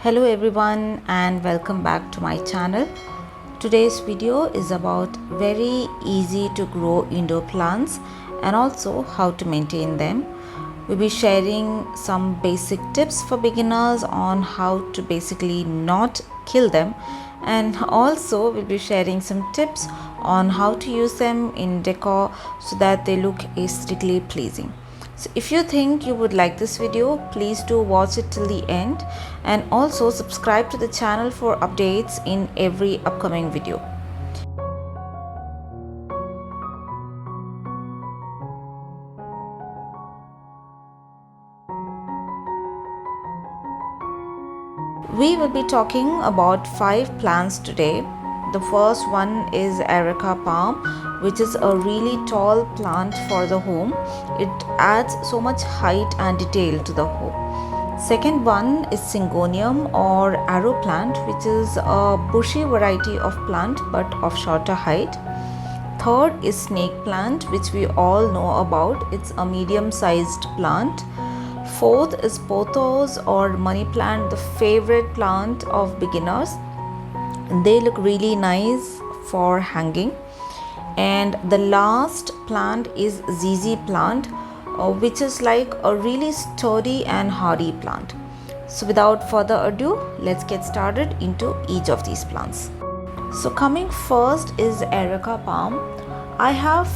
Hello everyone and welcome back to my channel. Today's video is about very easy to grow indoor plants and also how to maintain them. We'll be sharing some basic tips for beginners on how to basically not kill them, and also we'll be sharing some tips on how to use them in decor so that they look aesthetically pleasing. So if you think you would like this video, please do watch it till the end and also subscribe to the channel for updates in every upcoming video. We will be talking about 5 plants today. The first one is Areca palm, which is a really tall plant for the home. It adds so much height and detail to the home. Second one is Syngonium or arrow plant, which is a bushy variety of plant but of shorter height. Third is snake plant, which we all know about. It's a medium-sized plant. Fourth is pothos or money plant, the favorite plant of beginners. They look really nice for hanging. And the last plant is ZZ plant, which is like a really sturdy and hardy plant. So without further ado, let's get started into each of these plants. So coming first is Areca palm. I have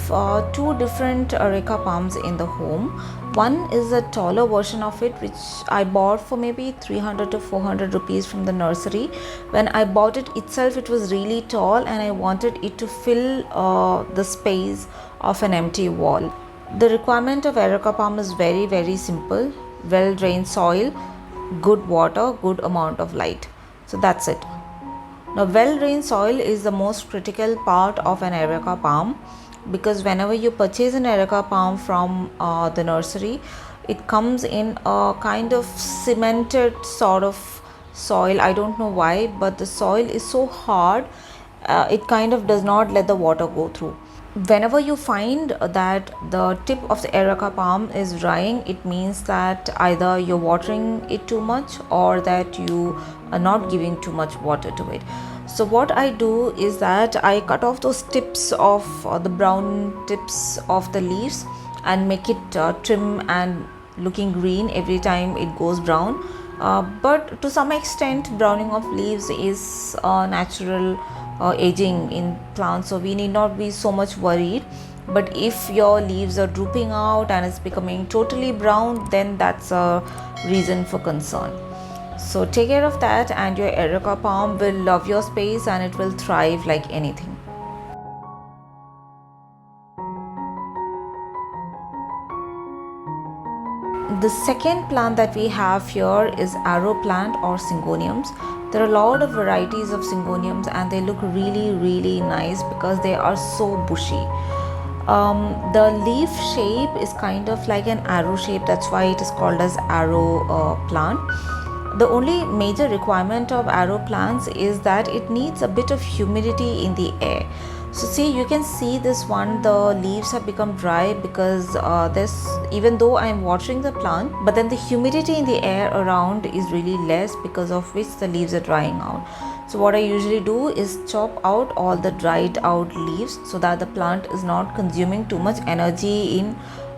2 different Areca palms in the home. One is a taller version of it, which I bought for maybe 300 to 400 rupees from the nursery. When I bought it itself, it was really tall and I wanted it to fill the space of an empty wall. The requirement of Areca palm is very simple: well drained soil, good water, good amount of light. So that's it. Now, well-drained soil is the most critical part of an Areca palm, because whenever you purchase an Areca palm from the nursery, it comes in a kind of cemented sort of soil. I don't know why, but the soil is so hard, it kind of does not let the water go through. Whenever you find that the tip of the Areca palm is drying, it means that either you're watering it too much or that you are not giving too much water to it. So what I do is that I cut off those tips of the brown tips of the leaves and make it trim and looking green every time it goes brown. But to some extent, browning of leaves is natural aging in plants, so we need not be so much worried. But if your leaves are drooping out and it's becoming totally brown, then that's a reason for concern. So take care of that and your Areca palm will love your space and it will thrive like anything. The second plant that we have here is arrow plant or Syngoniums. There are a lot of varieties of Syngoniums and they look really nice because they are so bushy. The leaf shape is kind of like an arrow shape, that's why it is called as arrow plant. The only major requirement of arrow plants is that it needs a bit of humidity in the air. So see, you can see this one, the leaves have become dry because even though I am watering the plant, but then the humidity in the air around is really less, because of which the leaves are drying out. So what I usually do is chop out all the dried out leaves so that the plant is not consuming too much energy in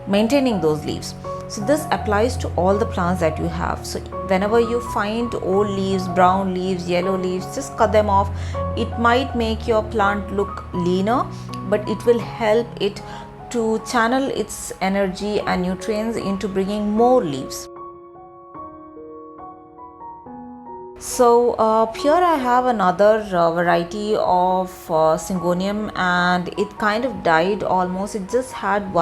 maintaining those leaves. So this applies to all the plants that you have. So whenever you find old leaves, brown leaves, yellow leaves, just cut them off. It might make your plant look leaner, but it will help it to channel its energy and nutrients into bringing more leaves. So here I have another variety of Syngonium, and it kind of died almost. It just had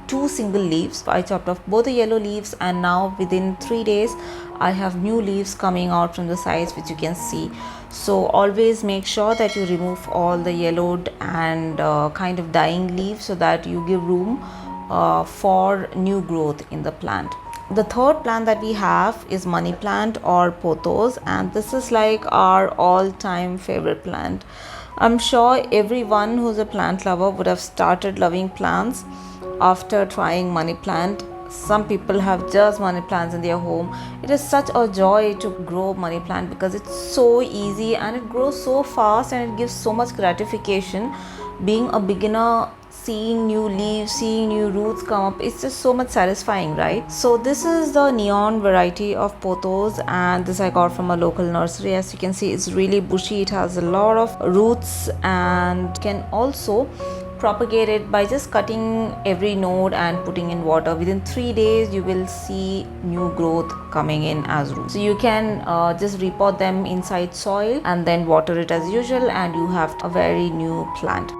2 single leaves. I chopped off both the yellow leaves and now within 3 days I have new leaves coming out from the sides, which you can see. So always make sure that you remove all the yellowed and kind of dying leaves so that you give room for new growth in the plant. The third plant that we have is money plant or pothos, and this is like our all-time favorite plant. I'm sure everyone who's a plant lover would have started loving plants after trying money plant. some people have just money plants in their home. It is such a joy to grow money plant because it's so easy and it grows so fast and it gives so much gratification. Being a beginner, seeing new leaves, seeing new roots come up, it's just so much satisfying, right? So this is the neon variety of pothos, and this I got from a local nursery. As you can see, it's really bushy, it has a lot of roots and can also propagate it by just cutting every node and putting in water. Within 3 days you will see new growth coming in as roots. So you can just repot them inside soil and then water it as usual, and you have a very new plant.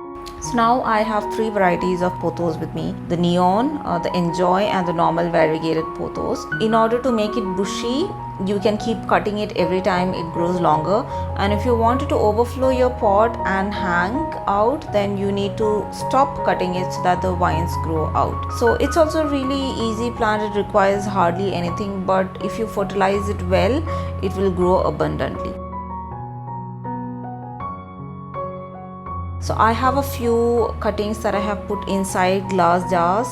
So now I have 3 varieties of pothos with me: the neon, the enjoy, and the normal variegated pothos. In order to make it bushy, you can keep cutting it every time it grows longer, and if you wanted to overflow your pot and hang out, then you need to stop cutting it so that the vines grow out. So it's also a really easy plant. It requires hardly anything, but if you fertilize it well, it will grow abundantly. So I have a few cuttings that I have put inside glass jars,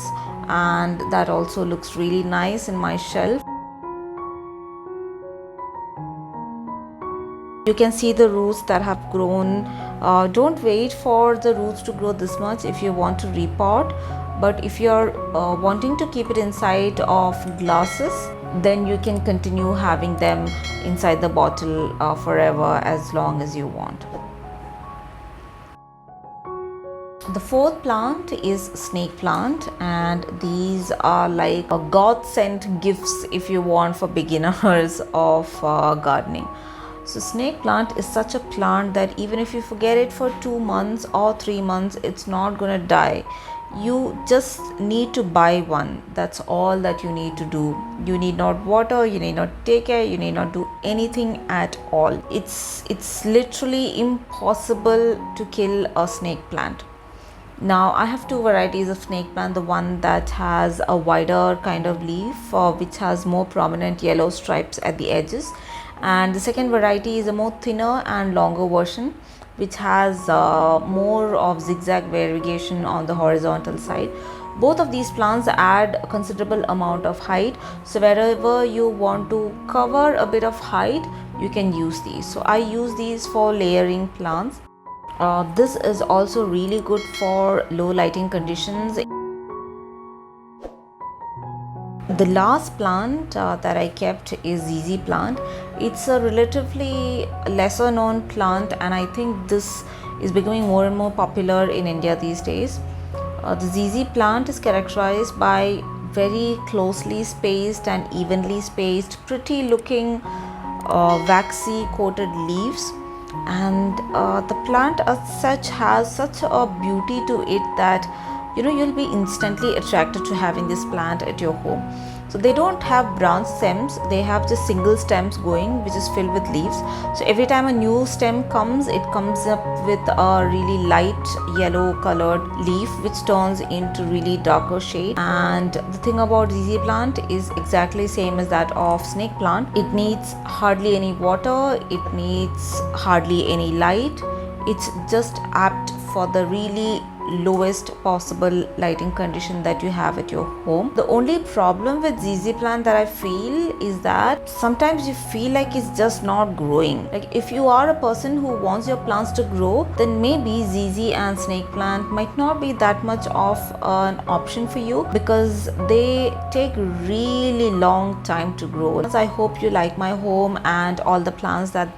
and that also looks really nice in my shelf. You can see the roots that have grown. Don't wait for the roots to grow this much if you want to repot, but if you're wanting to keep it inside of glasses, then you can continue having them inside the bottle forever, as long as you want. The 4th plant is snake plant, and these are like a godsend gifts if you want for beginners of gardening. So snake plant is such a plant that even if you forget it for 2 months or 3 months, it's not gonna die. You just need to buy one. That's all that you need to do. You need not water, you need not take care, you need not do anything at all. It's literally impossible to kill a snake plant. Now I have 2 varieties of snake plant. The one that has a wider kind of leaf, which has more prominent yellow stripes at the edges, and the second variety is a more thinner and longer version, which has more of zigzag variegation on the horizontal side. Both of these plants add a considerable amount of height, so wherever you want to cover a bit of height, you can use these. So I use these for layering plants. This is also really good for low lighting conditions. The last plant that I kept is ZZ plant. It's a relatively lesser known plant, and I think this is becoming more and more popular in India these days. The ZZ plant is characterized by very closely spaced and evenly spaced, pretty looking waxy coated leaves, and the plant as such has such a beauty to it that you'll be instantly attracted to having this plant at your home. So they don't have branch stems, they have just single stems going, which is filled with leaves. So every time a new stem comes, it comes up with a really light yellow colored leaf, which turns into really darker shade. And the thing about ZZ plant is exactly same as that of snake plant. It needs hardly any water, it needs hardly any light. It's just apt for the really lowest possible lighting condition that you have at your home. The only problem with ZZ plant that I feel is that sometimes you feel like it's just not growing. Like if you are a person who wants your plants to grow, then maybe ZZ and snake plant might not be that much of an option for you, because they take really long time to grow. I hope you like my home and all the plants that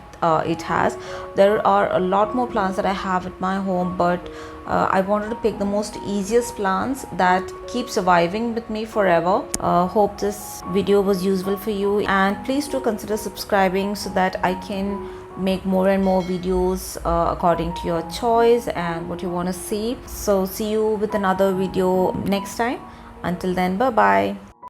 it has. There are a lot more plants that I have at my home, but I wanted to pick the most easiest plants that keep surviving with me forever. Hope this video was useful for you, and please do consider subscribing so that I can make more and more videos according to your choice and what you want to see. So see you with another video next time. Until then, bye bye.